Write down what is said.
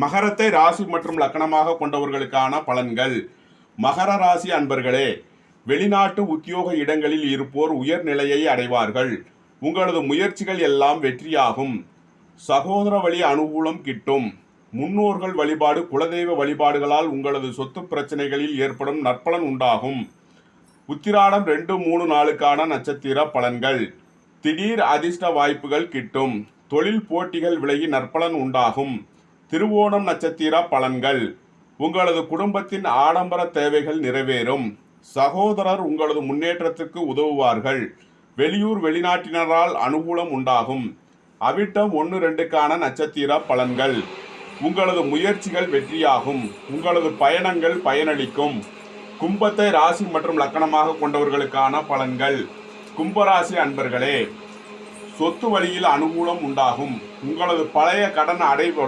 மகரத்தை ராசி மற்றும் லக்கணமாக கொண்டவர்களுக்கான பலன்கள். மகர ராசி அன்பர்களே, வெளிநாட்டு உத்தியோக இடங்களில் இருப்போர் உயர்நிலையை அடைவார்கள். உங்களது முயற்சிகள் எல்லாம் வெற்றியாகும். சகோதர வழி அனுகூலம் கிட்டும். முன்னோர்கள் வழிபாடு, குலதெய்வ வழிபாடுகளால் உங்களது சொத்து பிரச்சனைகளில் ஏற்படும் நற்பலன் உண்டாகும். உத்திராடம் 2-3 நாளுக்கான நட்சத்திர பலன்கள். திடீர் அதிர்ஷ்ட வாய்ப்புகள் கிட்டும். தொழில் போட்டிகள் விலகி நற்பலன் உண்டாகும். திருவோணம் நட்சத்திர பலன்கள். உங்களது குடும்பத்தின் ஆடம்பர தேவைகள் நிறைவேறும். சகோதரர் உங்களது முன்னேற்றத்துக்கு உதவுவார்கள். வெளியூர் வெளிநாட்டினரால் அனுகூலம் உண்டாகும். அவிட்டம் 1-2க்கான நட்சத்திர பலன்கள். உங்களது முயற்சிகள் வெற்றியாகும். உங்களது பயணங்கள் பயனளிக்கும். கும்பத்தை ராசி மற்றும் லக்கணமாக கொண்டவர்களுக்கான பலன்கள். கும்பராசி அன்பர்களே, சொத்து வழியில் அனுகூலம் உண்டாகும். உங்களது பழைய கடன் அடைபடும்.